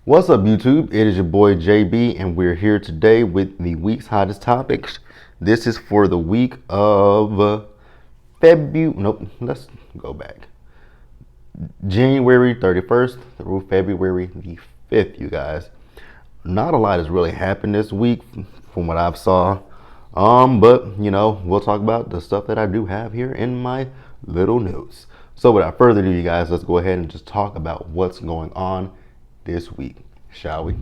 What's up, YouTube? It is your boy JB, and we're here today with the week's hottest topics. This is for the week of February. Nope, let's go back. January 31st through February the 5th, you guys. Not a lot has really happened this week from what I've saw. But we'll talk about the stuff that I do have here in my little notes. So without further ado, you guys, let's go ahead and just talk about what's going on this week, shall we?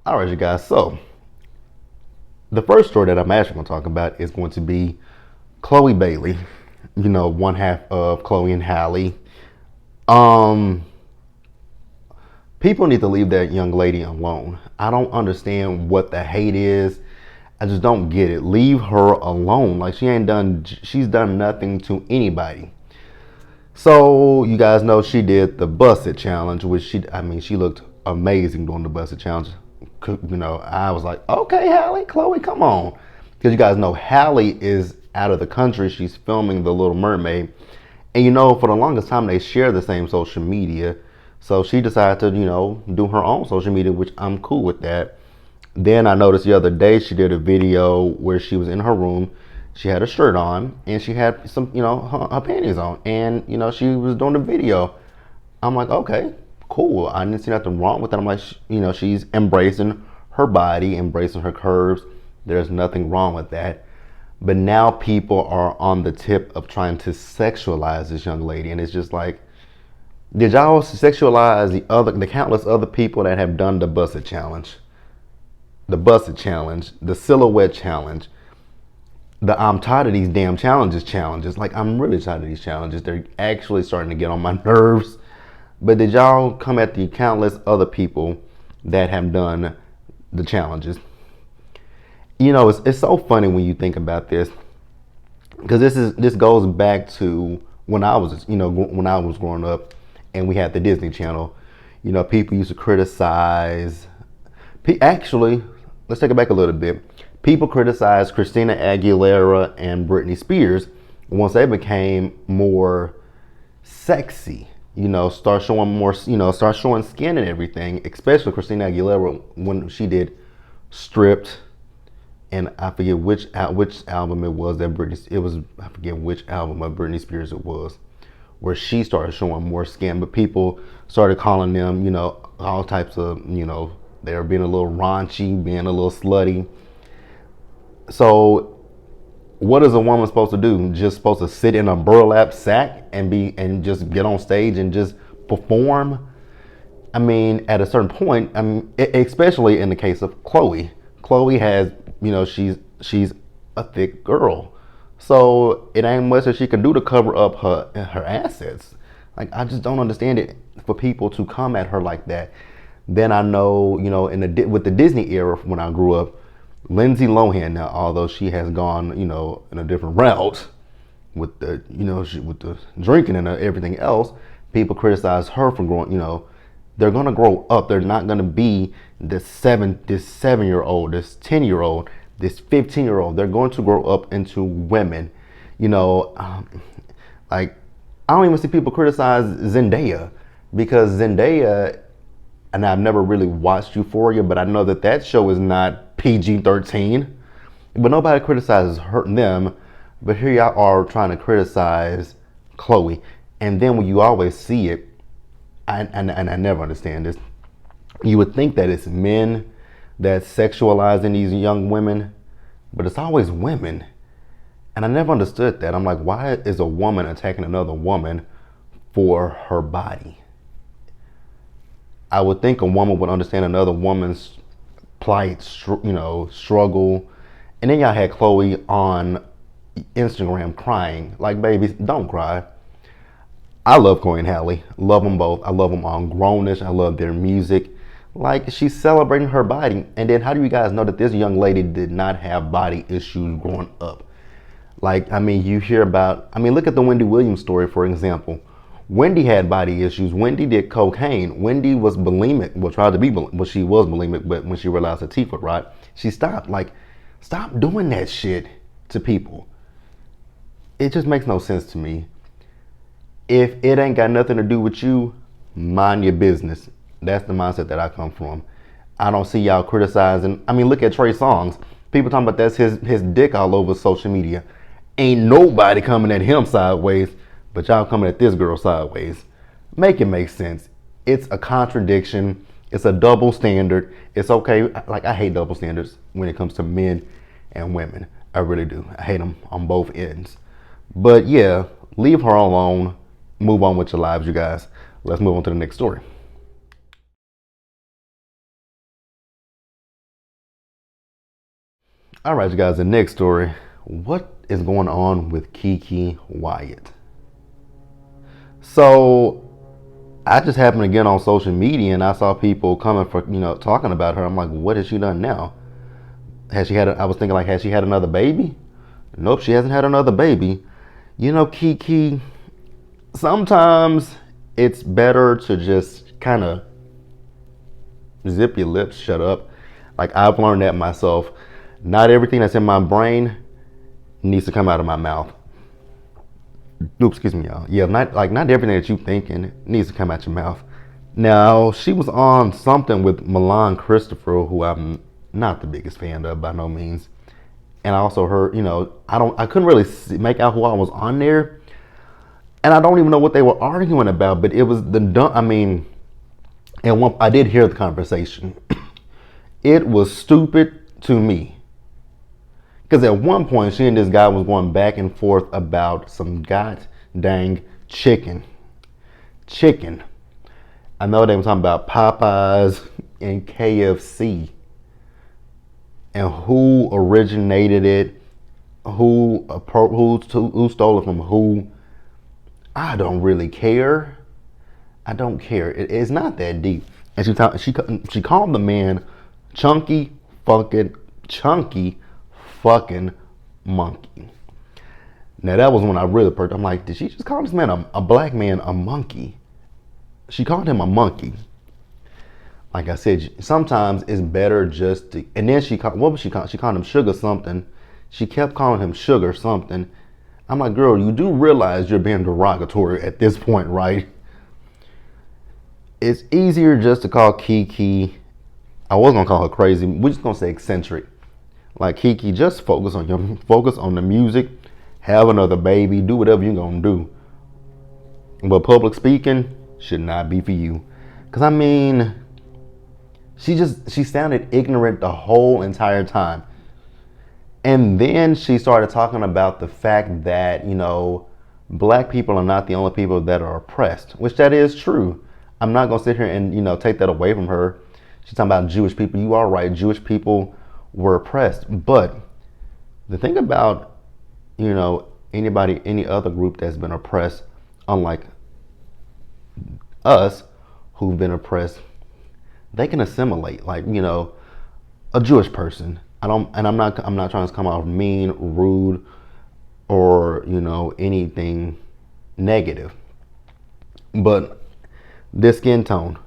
All right, you guys. So the first story that I'm actually going to talk about is going to be Chloe Bailey. One half of Chloe and Halle. People need to leave that young lady alone. I don't understand what the hate is. I just don't get it. Leave her alone. Like she's done nothing to anybody. So you guys know she did the Busted challenge, which she looked amazing doing the Busted challenge. I was like, okay, Halle, Chloe, come on. Because you guys know Halle is out of the country. She's filming The Little Mermaid. And for the longest time, they share the same social media. So she decided to, do her own social media, which I'm cool with that. Then I noticed the other day she did a video where she was in her room. She had a shirt on and she had some, her panties on. And, she was doing the video. I'm like, okay, cool. I didn't see nothing wrong with that. I'm like, she's embracing her body, embracing her curves. There's nothing wrong with that. But now people are on the tip of trying to sexualize this young lady. And it's just like, did y'all sexualize the countless other people that have done the Busted challenge? The Busted challenge, the Silhouette challenge, the I'm tired of these damn challenges. Like, I'm really tired of these challenges. They're actually starting to get on my nerves. But did y'all come at the countless other people that have done the challenges? It's so funny when you think about this, because this goes back to when I was growing up, and we had the Disney Channel. People used to criticize. Actually, let's take it back a little bit. People criticized Christina Aguilera and Britney Spears once they became more sexy. Start showing skin and everything. Especially Christina Aguilera when she did Stripped, and I forget which album it was that I forget which album of Britney Spears it was, where she started showing more skin. But people started calling them, all types of, they were being a little raunchy, being a little slutty. So what is a woman supposed to do? Just supposed to sit in a burlap sack and just get on stage and just perform? I mean, at a certain point, especially in the case of Chloe. Chloe has, she's a thick girl. So it ain't much that she can do to cover up her assets. Like, I just don't understand it for people to come at her like that. Then I know, with the Disney era when I grew up, Lindsay Lohan now, although she has gone, in a different route with the, with the drinking and everything else, people criticize her for growing, they're gonna grow up. They're not gonna be this 7-year-old, this 10-year-old, this 15-year-old. They're going to grow up into women. Like, I don't even see people criticize Zendaya, because Zendaya, and I've never really watched Euphoria, but I know that show is not PG-13. But nobody criticizes them. But here y'all are trying to criticize Chloe. And then when you always see it, and I never understand this, you would think that it's men that's sexualizing these young women, but it's always women. And I never understood that. I'm like, why is a woman attacking another woman for her body? I would think a woman would understand another woman's plight, struggle. And then y'all had Chloe on Instagram crying. Like, baby, don't cry. I love Chloe and Halle. Love them both. I love them on Grownish. I love their music. Like, she's celebrating her body. And then how do you guys know that this young lady did not have body issues growing up? Like, you hear about, look at the Wendy Williams story, for example. Wendy had body issues. Wendy did cocaine. Wendy was bulimic. Well, tried to be, she was bulimic, but when she realized her teeth would rot, she stopped. Like, stop doing that shit to people. It just makes no sense to me. If it ain't got nothing to do with you, mind your business. That's the mindset that I come from. I don't see y'all criticizing. I mean, look at Trey Songz. People talking about that's his dick all over social media. Ain't nobody coming at him sideways, but y'all coming at this girl sideways. Make it make sense. It's a contradiction. It's a double standard. It's okay. Like, I hate double standards when it comes to men and women. I really do. I hate them on both ends. But yeah, leave her alone. Move on with your lives, you guys. Let's move on to the next story. All right, you guys, the next story. What is going on with Keke Wyatt? So I just happened to get on social media and I saw people coming for, talking about her. I'm like, what has she done now? I was thinking, like, has she had another baby? Nope, she hasn't had another baby. Keke, sometimes it's better to just kind of zip your lips, shut up. Like, I've learned that myself. Not everything that's in my brain needs to come out of my mouth. Oops, excuse me, y'all. Yeah, not everything that you thinking needs to come out your mouth. Now, she was on something with Milan Christopher, who I'm not the biggest fan of by no means. And I also heard, I couldn't really make out who I was on there. And I don't even know what they were arguing about, but it was I did hear the conversation. It was stupid to me. Because at one point, she and this guy was going back and forth about some god dang chicken. I know they were talking about Popeyes and KFC. And who originated it, who stole it from who. I don't really care. I don't care. It's not that deep. And she called the man chunky fucking monkey. Now that was when I really perked. I'm like, did she just call this man a black man a monkey? She called him a monkey. Like I said, sometimes it's better just to. And then she called him sugar something. She kept calling him sugar something. I'm like, girl, you do realize you're being derogatory at this point, right? It's easier just to call Keke. I was gonna call her crazy. We're just gonna say eccentric. Like, Keke, just focus on the music, have another baby, do whatever you're gonna do. But public speaking should not be for you. Cause she sounded ignorant the whole entire time. And then she started talking about the fact that, black people are not the only people that are oppressed, which that is true. I'm not gonna sit here and, take that away from her. She's talking about Jewish people. You are right. Jewish people were oppressed. But the thing about, any other group that's been oppressed, unlike us who've been oppressed, they can assimilate. Like, a Jewish person. I'm not trying to come off mean, rude, or, anything negative. But this skin tone,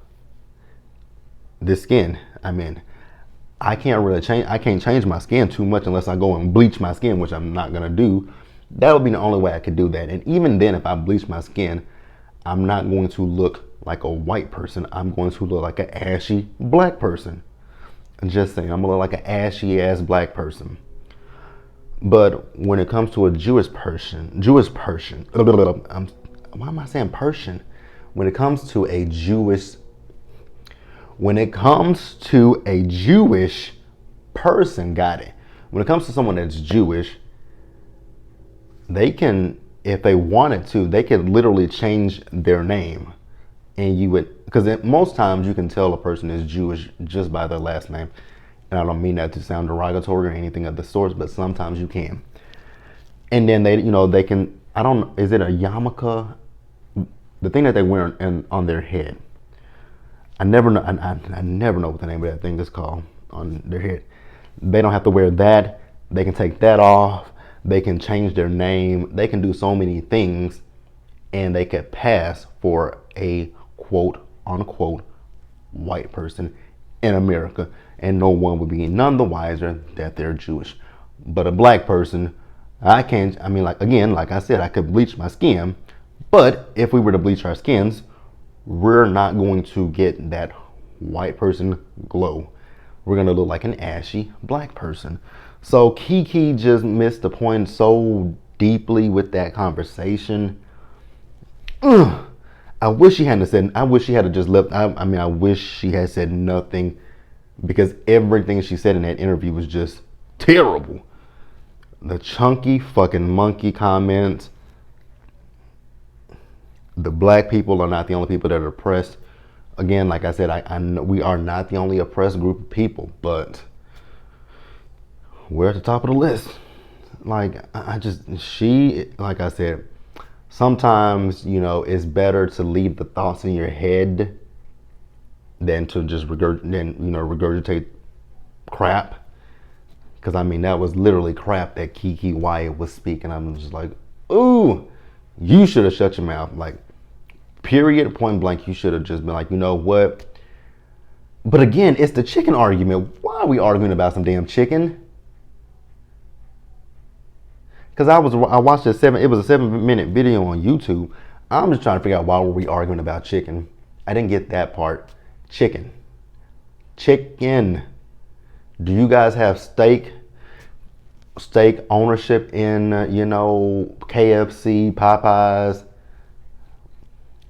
I can't change my skin too much unless I go and bleach my skin, which I'm not gonna do. That would be the only way I could do that. And even then, if I bleach my skin, I'm not going to look like a white person. I'm going to look like an ashy black person. I'm just saying, I'm gonna look like an ashy ass black person. But when it comes to a Jewish person, why am I saying Persian? When it comes to a Jewish person, got it. When it comes to someone that's Jewish, they can, if they wanted to, they could literally change their name. And you would, because most times you can tell a person is Jewish just by their last name. And I don't mean that to sound derogatory or anything of the sort, but sometimes you can. And then they can, is it a yarmulke? The thing that they wear on their head. I never know what the name of that thing is called on their head. They don't have to wear that. They can take that off. They can change their name. They can do so many things, and they could pass for a quote unquote white person in America, and no one would be none the wiser that they're Jewish. But a black person, like I said, I could bleach my skin, But if we were to bleach our skins, we're not going to get that white person glow. We're gonna look like an ashy black person. So Kiki just missed the point so deeply with that conversation. Ugh. I wish she hadn't said. I wish she had just left. I mean, I wish she had said nothing, because everything she said in that interview was just terrible. The chunky fucking monkey comments. The black people are not the only people that are oppressed. Again, like I said, I know we are not the only oppressed group of people, but we're at the top of the list. Like, like I said, sometimes, it's better to leave the thoughts in your head than to just regurgitate crap. Because, I mean, that was literally crap that Kiki Wyatt was speaking. I'm just like, ooh, you should have shut your mouth. Like, period, point blank, you should have just been like, you know what? But again, it's the chicken argument. Why are we arguing about some damn chicken? Because I watched it was a 7-minute video on YouTube. I'm just trying to figure out why were we arguing about chicken. I didn't get that part. Chicken. Do you guys have steak ownership in, KFC, Popeyes?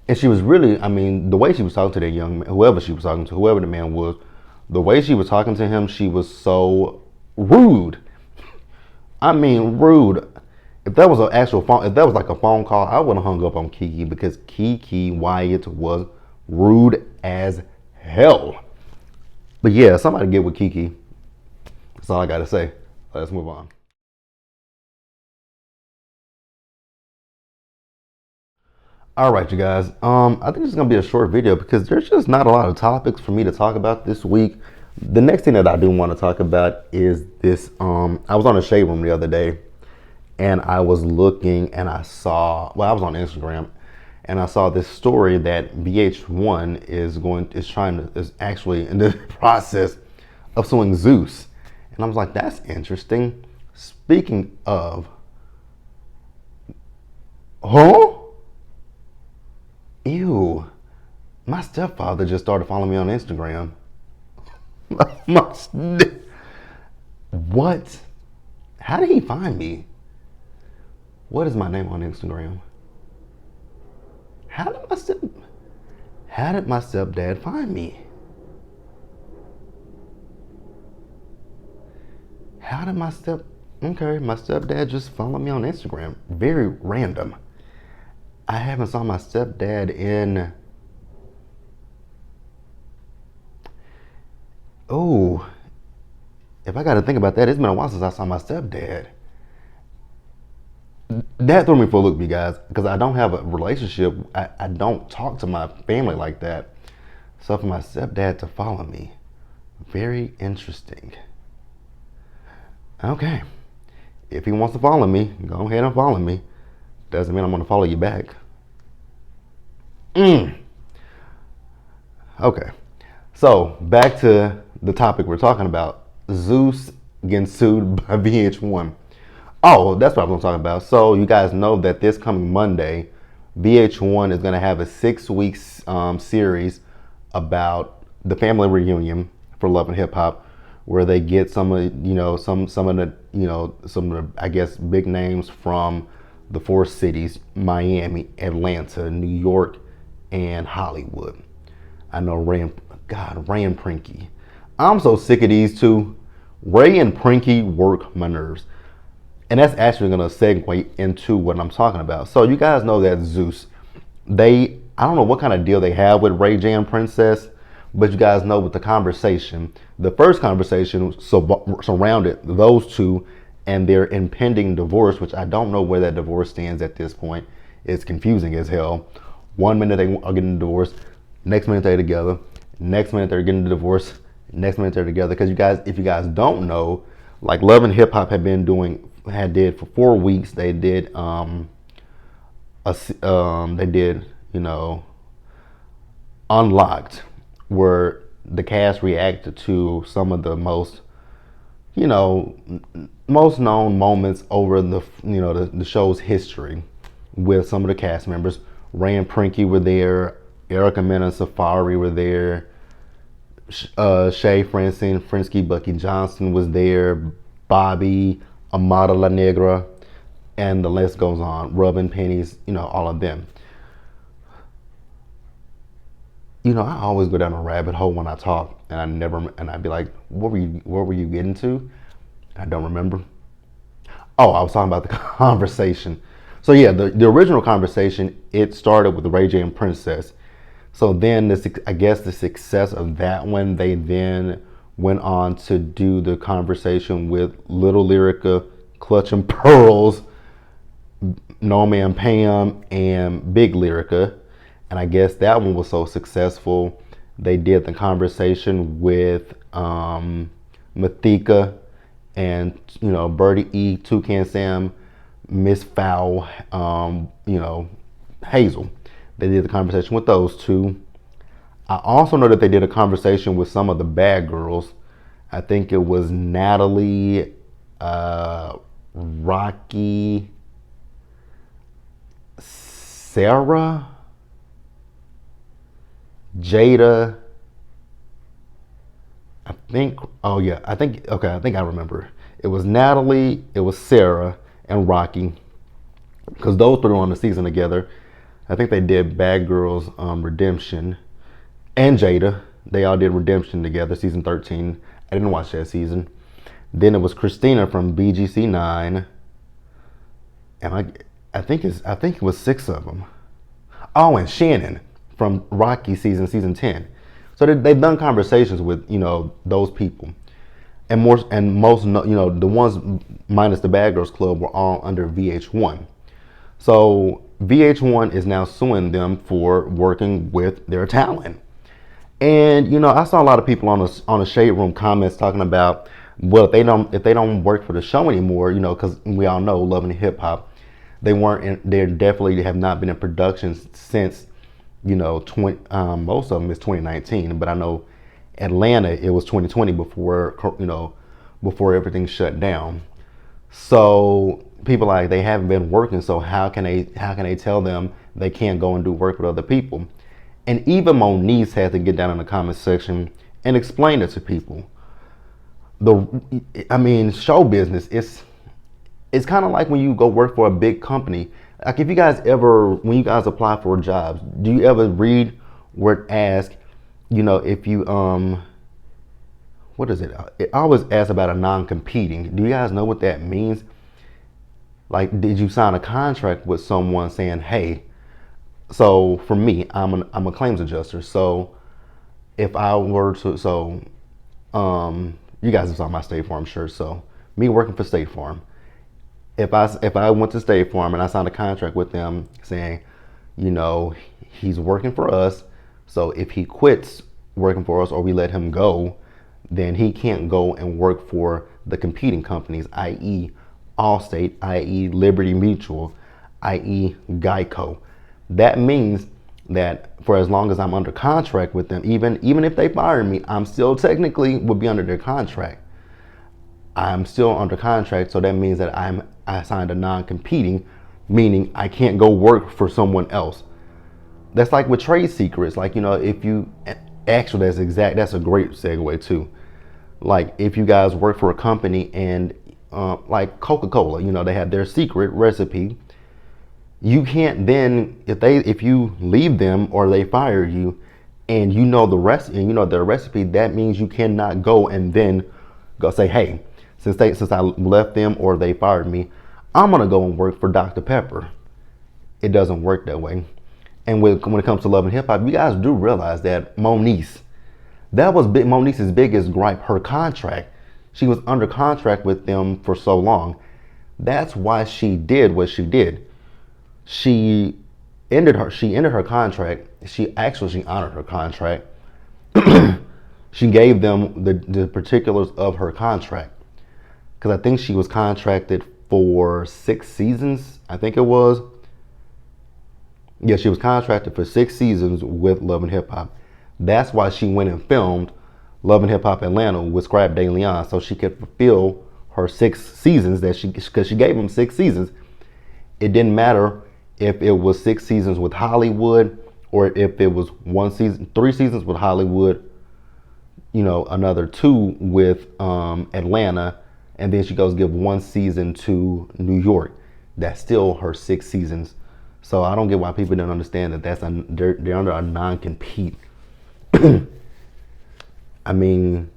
And she was really, I mean, the way she was talking to that young man, whoever she was talking to, whoever the man was, the way she was talking to him, she was so rude. I mean, rude. If that was an actual phone, if that was like a phone call, I would have hung up on Kiki, because Kiki Wyatt was rude as hell. But yeah, somebody get with Kiki. That's all I got to say. Let's move on. All right, you guys. I think it's gonna be a short video because there's just not a lot of topics for me to talk about this week. The next thing that I do want to talk about is this. I was on a shade room the other day, and I was looking, and I was on Instagram, and I saw this story that VH1 is actually in the process of suing Zeus, and I was like, that's interesting. Speaking of, huh? Ew, my stepfather just started following me on Instagram. What? How did he find me? What is my name on Instagram? How did my stepdad find me? How did my stepdad just follow me on Instagram? Very random. I haven't saw my stepdad in, oh, if I got to think about that, it's been a while since I saw my stepdad. That threw me for a loop, you guys, because I don't have a relationship. I don't talk to my family like that. So for my stepdad to follow me, very interesting. Okay, if he wants to follow me, go ahead and follow me. Doesn't mean I'm gonna follow you back. Okay, so back to the topic we're talking about. Zeus getting sued by VH1. Oh, that's what I'm gonna talk about. So you guys know that this coming Monday, VH1 is gonna have a 6-week series about the family reunion for Love and Hip Hop, where they get some of the I guess big names from the 4 cities: Miami, Atlanta, New York, and Hollywood. I know Ray and Prinky. I'm so sick of these two. Ray and Prinky work my nerves. And that's actually gonna segue into what I'm talking about. So you guys know that Zeus, I don't know what kind of deal they have with Ray J and Princess, but you guys know with the first conversation surrounded those two and their impending divorce, which I don't know where that divorce stands at this point. It's confusing as hell. One minute they are getting divorced, next minute they're together, next minute they're getting a divorce, next minute they're together. Because if you guys don't know, like Love and Hip Hop did for 4 weeks. They did Unlocked, where the cast reacted to some of the most known moments over the show's history. with some of the cast members. Ray and Prinky were there. Erica Mena and Safari were there. Shay Frensky, Bucky Johnson was there. Bobby, Amada La Negra, and the list goes on. Rubbin Pennies, all of them. I always go down a rabbit hole when I talk, and I'd be like, what were you getting to? I don't remember. Oh, I was talking about the conversation. So yeah, the original conversation, it started with Ray J and Princess. So then I guess the success of that one, they then went on to do the conversation with Little Lyrica, Clutch and Pearls, No Man Pam, and Big Lyrica. And I guess that one was so successful, they did the conversation with Mathika and, Birdie E, Toucan Sam, Miss Fowl, Hazel. They did the conversation with those two. I also know that they did a conversation with some of the bad girls. I think it was Natalie, Rocky, Sarah, Jada. I think I remember. It was Natalie, it was Sarah, and Rocky. Because those three were on the season together. I think they did Bad Girls Redemption. And Jada. They all did Redemption together, season 13. I didn't watch that season. Then it was Christina from BGC 9. And I think it was 6 of them. Oh, and Shannon from Rocky season 10. So they've done conversations with, those people. And most, the ones minus the Bad Girls Club were all under VH1. So VH1 is now suing them for working with their talent. And I saw a lot of people on the Shade Room comments talking about, well, if they don't work for the show anymore, because we all know Love and Hip Hop, they definitely have not been in production since, most of them is 2019, but I know Atlanta, it was 2020 before everything shut down. So people they haven't been working, so how can they tell them they can't go and do work with other people? And even Moniece had to get down in the comment section and explain it to people. Show business, it's kind of like when you go work for a big company. Like if you guys when you guys apply for jobs, do you ever read where it asks, if you, what is it? It always asks about a non-competing. Do you guys know what that means? Like, did you sign a contract with someone saying, hey, so for me, I'm a claims adjuster. So if I were to, you guys have saw my State Farm shirt. So me working for State Farm, if I went to State Farm and I signed a contract with them saying, he's working for us. So if he quits working for us or we let him go, then he can't go and work for the competing companies, i.e. Allstate, i.e. Liberty Mutual, i.e. Geico. That means that for as long as I'm under contract with them, even if they fire me, I'm still technically would be under their contract. I'm still under contract, so that means that I signed a non-competing, meaning I can't go work for someone else. That's like with trade secrets. Like, if you actually, that's a great segue too. Like if you guys work for a company and like Coca-Cola, they have their secret recipe. You can't then, if you leave them or they fire you and their recipe, that means you cannot go and then go say, hey, since I left them or they fired me, I'm gonna go and work for Dr. Pepper. It doesn't work that way. And when it comes to Love and Hip Hop, you guys do realize that Moniece, that was Moniece's biggest gripe, her contract. She was under contract with them for so long. That's why she did what she did. She ended her contract. She honored her contract. She gave them the particulars of her contract. Because I think she was contracted for 6 seasons, I think it was. Yeah, she was contracted for 6 seasons with Love and Hip Hop. That's why she went and filmed Love and Hip Hop Atlanta with Scrap De Leon, so she could fulfill her 6 seasons because she gave them 6 seasons. It didn't matter if it was 6 seasons with Hollywood, or if it was 1 season, 3 seasons with Hollywood, another 2 with Atlanta, and then she goes give 1 season to New York. That's still her 6 seasons. So I don't get why people don't understand that they're under a non-compete. I mean,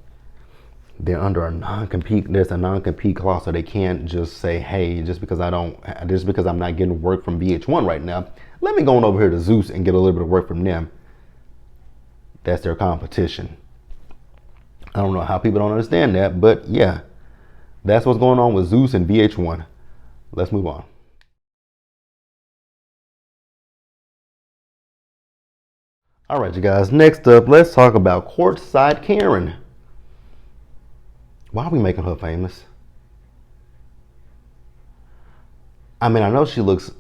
they're under a non-compete. There's a non-compete clause, so they can't just say, "Hey, just because I'm not getting work from VH1 right now, let me go on over here to Zeus and get a little bit of work from them." That's their competition. I don't know how people don't understand that, but yeah, that's what's going on with Zeus and VH1. Let's move on. All right, you guys. Next up, let's talk about courtside Karen. Why are we making her famous? I mean, I know she looks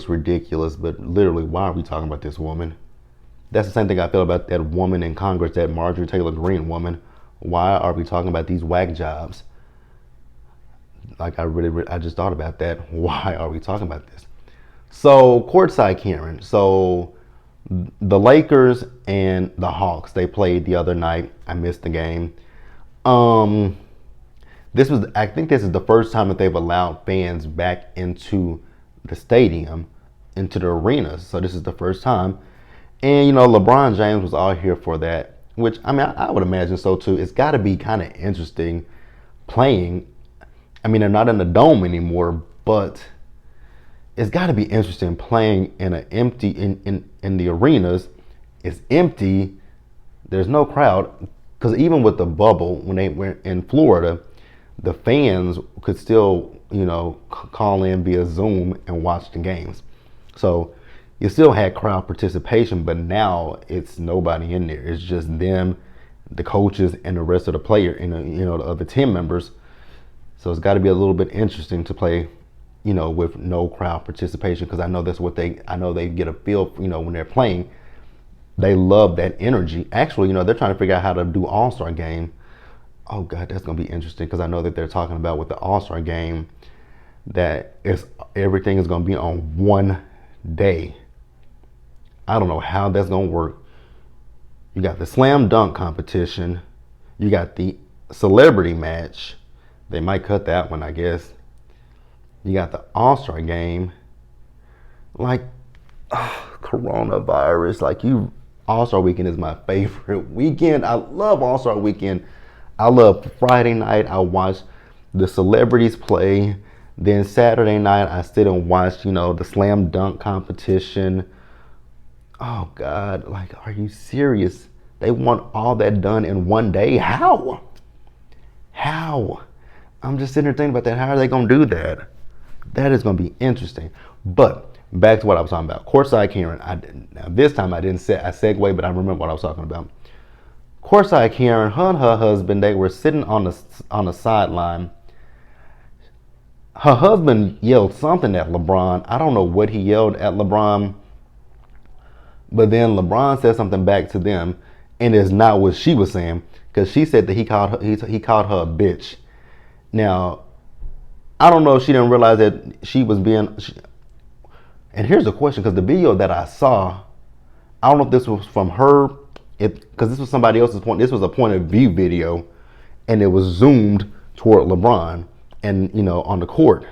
ridiculous, but literally, why are we talking about this woman? That's the same thing I feel about that woman in Congress, that Marjorie Taylor Greene woman. Why are we talking about these whack jobs? Like, I just thought about that. Why are we talking about this? So, courtside Karen. So, the Lakers and the Hawks, they played the other night. I missed the game. I think this is the first time that they've allowed fans back into the stadium, into the arenas. So this is the first time. And LeBron James was all here for that, which I would imagine so too. It's got to be kind of interesting playing. I mean, they're not in the dome anymore, but it's got to be interesting playing in an empty in the arenas. It's empty. There's no crowd, because even with the bubble, when they were in Florida, the fans could still call in via Zoom and watch the games. So you still had crowd participation, but now it's nobody in there. It's just them, the coaches, and the rest of the player, and the other team members. So it's got to be a little bit interesting to play, with no crowd participation, because I know they get a feel, when they're playing. They love that energy. Actually, they're trying to figure out how to do All-Star game. Oh God, that's gonna be interesting, because I know that they're talking about with the All-Star game that everything is gonna be on one day. I don't know how that's gonna work. You got the slam dunk competition. You got the celebrity match. They might cut that one, I guess. You got the All-Star game. Like, coronavirus. All-Star weekend is my favorite weekend. I love All-Star weekend. I love Friday night. I watch the celebrities play. Then Saturday night, I sit and watch, the slam dunk competition. Oh God, are you serious? They want all that done in one day? How? I'm just sitting there thinking about that. How are they gonna do that? That is gonna be interesting. But back to what I was talking about. Courtside Karen. Now this time I didn't say I segue, but I remember what I was talking about. Courtside Karen, her and her husband, they were sitting on the sideline. Her husband yelled something at LeBron. I don't know what he yelled at LeBron, but then LeBron said something back to them, and it's not what she was saying, because she said that he called her a bitch. Now, I don't know if she didn't realize that she was being. And here's the question, because the video that I saw, I don't know if this was from her, because this was somebody else's point. This was a point of view video, and it was zoomed toward LeBron and on the court,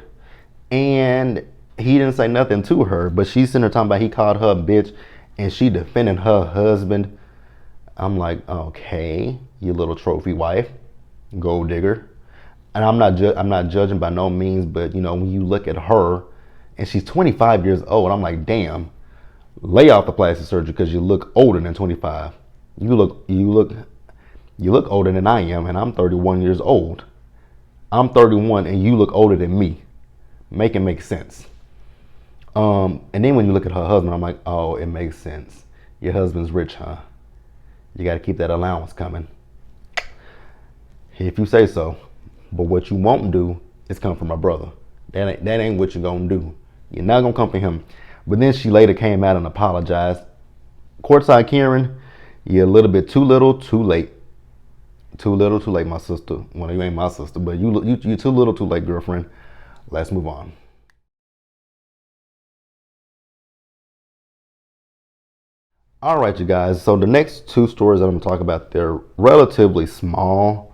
and he didn't say nothing to her, but she's sitting there talking about he called her a bitch, and she defending her husband. I'm like, okay, you little trophy wife, gold digger. And I'm not judging by no means, but when you look at her, and she's 25 years old, I'm like, damn, lay off the plastic surgery, because you look older than 25. You look older than I am, and I'm 31 years old. I'm 31, and you look older than me. Make it make sense. And then when you look at her husband, I'm like, oh, it makes sense. Your husband's rich, huh? You got to keep that allowance coming, if you say so. But what you won't do is come from my brother. That ain't what you're gonna do. You're not gonna come for him. But then she later came out and apologized. Courtside Karen, you're a little bit too little, too late. Too little, too late, my sister. Well, you ain't my sister, but you too little, too late, girlfriend. Let's move on. All right, you guys. So the next two stories that I'm gonna talk about, they're relatively small.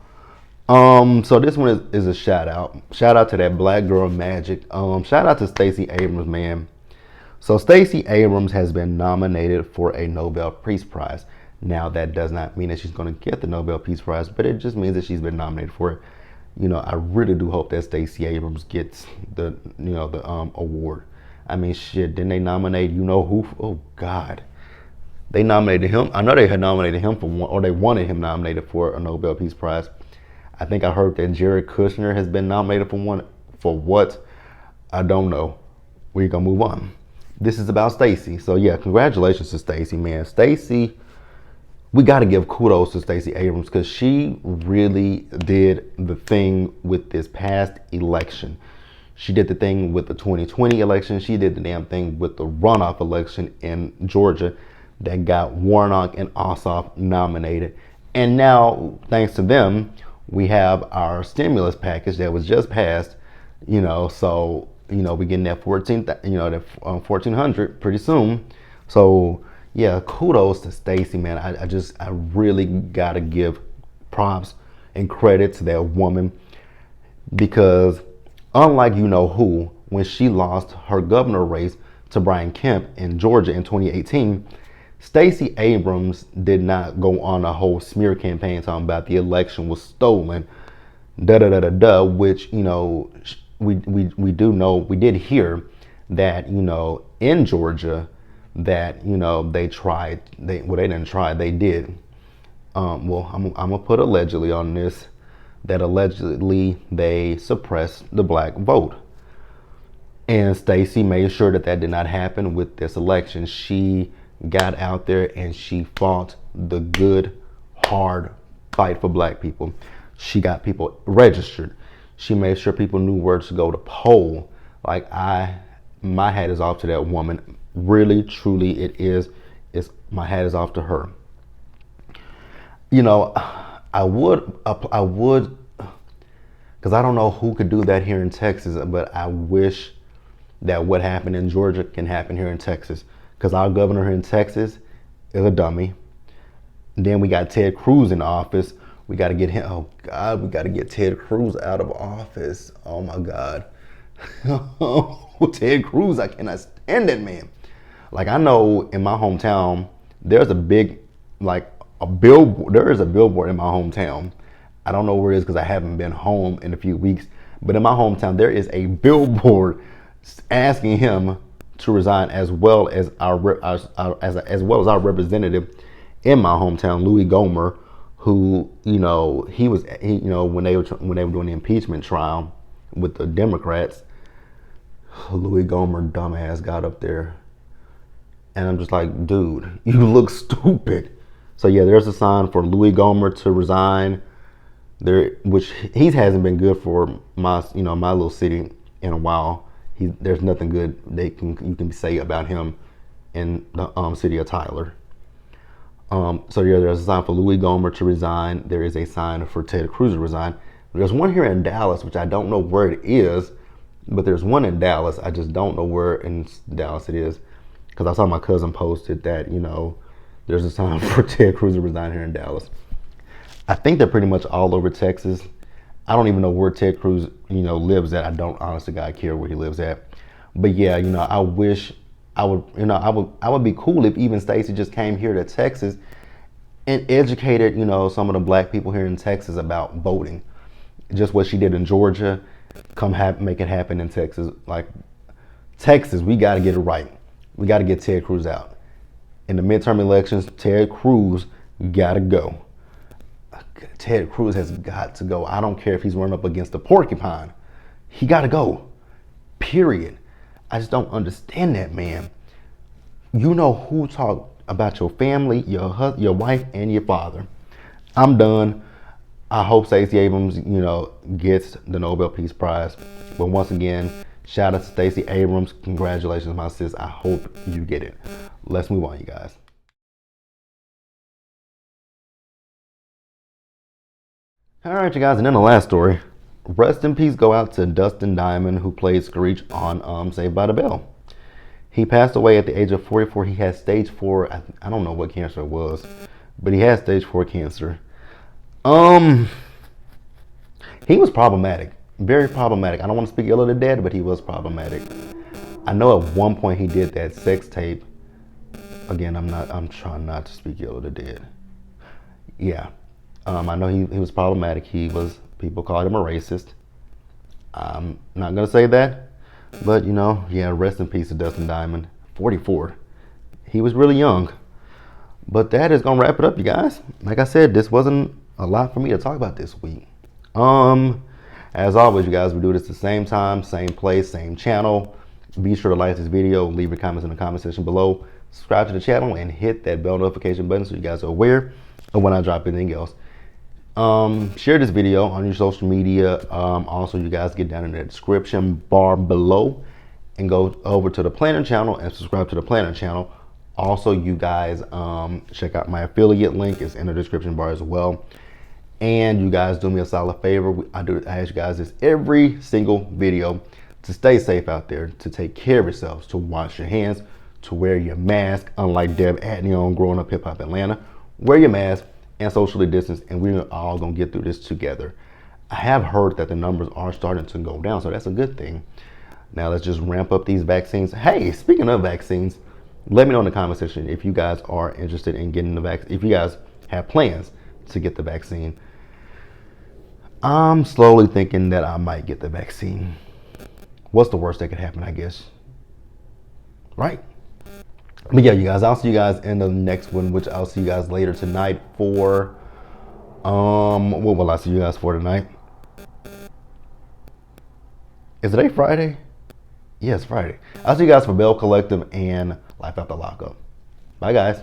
So this one is a shout out. Shout out to that black girl magic. Shout out to Stacey Abrams, man. So Stacey Abrams has been nominated for a Nobel Peace Prize. Now that does not mean that she's going to get the Nobel Peace Prize, but it just means that she's been nominated for it. You know, I really do hope that Stacey Abrams gets the award. I mean, shit, didn't they nominate you know who? Oh God, they nominated him. I know they had nominated him for one, or they wanted him nominated for a Nobel Peace Prize. I think I heard that Jared Kushner has been nominated for one. For what? I don't know. We're gonna move on. This is about Stacey. So yeah, congratulations to Stacey, man. Stacey, we got to give kudos to Stacey Abrams because she really did the thing with this past election. She did the thing with the 2020 election. She did the damn thing with the runoff election in Georgia that got Warnock and Ossoff nominated. And now, thanks to them, we have our stimulus package that was just passed. So we're getting that 1400 pretty soon. So yeah, kudos to Stacey, man. I really gotta give props and credit to that woman because unlike who, when she lost her governor race to Brian Kemp in Georgia in 2018, Stacey Abrams did not go on a whole smear campaign talking about the election was stolen, which we do know, we did hear that in Georgia that they didn't try, they did. I'm gonna put allegedly on this, that allegedly they suppressed the black vote. And Stacey made sure that did not happen with this election. She got out there and she fought the good, hard fight for black people. She got people registered. She made sure people knew where to go to poll. My hat is off to that woman. Really, truly, it is. My hat is off to her. I would, because I don't know who could do that here in Texas, but I wish that what happened in Georgia can happen here in Texas. Because our governor here in Texas is a dummy. Then we got Ted Cruz in office. We got to get him. Oh God, we got to get Ted Cruz out of office. Oh my God. Ted Cruz, I cannot stand that man. I know in my hometown, there's a big, a billboard. There is a billboard in my hometown. I don't know where it is because I haven't been home in a few weeks. But in my hometown, there is a billboard asking him to resign, as well as our representative in my hometown, Louis Gohmert, who when they were doing the impeachment trial with the Democrats, Louis Gohmert dumbass got up there, and I'm just like, dude, you look stupid. So yeah, there's a sign for Louis Gohmert to resign. There, which he hasn't been good for my little city in a while. There's nothing good you can say about him in the city of Tyler. So yeah, there's a sign for Louis Gohmert to resign. There is a sign for Ted Cruz to resign. There's one here in Dallas, which I don't know where it is, but there's one in Dallas. I just don't know where in Dallas it is, because I saw my cousin posted that there's a sign for Ted Cruz to resign here in Dallas. I think they're pretty much all over Texas. I don't even know where Ted Cruz, lives at. I don't honestly God care where he lives at. But yeah, I wish I would be cool if even Stacey just came here to Texas and educated, some of the black people here in Texas about voting. Just what she did in Georgia, make it happen in Texas. Texas, we got to get it right. We got to get Ted Cruz out. In the midterm elections, Ted Cruz got to go. Ted Cruz has got to go. I don't care if he's running up against a porcupine. He got to go. Period. I just don't understand that, man. You know who talked about your family, your husband, your wife, and your father. I'm done. I hope Stacey Abrams, gets the Nobel Peace Prize. But once again, shout out to Stacey Abrams. Congratulations, my sis. I hope you get it. Let's move on, you guys. All right, you guys, and then the last story. Rest in peace go out to Dustin Diamond, who played Screech on Saved by the Bell. He passed away at the age of 44. He had stage 4. I don't know what cancer it was, but he had stage 4 cancer. He was problematic, very problematic. I don't want to speak ill of the dead, but he was problematic. I know at one point he did that sex tape. Again, I'm trying not to speak ill of the dead. Yeah. I know he was problematic. People called him a racist. I'm not going to say that, but yeah, rest in peace to Dustin Diamond, 44. He was really young. But that is going to wrap it up, you guys. Like I said, this wasn't a lot for me to talk about this week. As always, you guys, we do this at the same time, same place, same channel. Be sure to like this video, leave your comments in the comment section below, subscribe to the channel, and hit that bell notification button so you guys are aware of when I drop anything else. Share this video on your social media. Also, you guys get down in the description bar below and go over to the Planner channel and subscribe to the Planner channel. Also, you guys check out my affiliate link. It's in the description bar as well. And you guys do me a solid favor. I ask you guys this every single video, to stay safe out there, to take care of yourselves, to wash your hands, to wear your mask. Unlike Deb Atney on Growing Up Hip Hop Atlanta, wear your mask and socially distance, and we're all gonna get through this together. I have heard that the numbers are starting to go down, so that's a good thing. Now let's just ramp up these vaccines. Hey, speaking of vaccines, let me know in the comment section if you guys are interested in getting the vaccine, if you guys have plans to get the vaccine. I'm slowly thinking that I might get the vaccine. What's the worst that could happen, I guess? Right? But yeah, you guys, I'll see you guys in the next one, which I'll see you guys later tonight for, what will I see you guys for tonight? Is today Friday? Yes, Friday. I'll see you guys for Bell Collective and Life After Lockup. Bye, guys.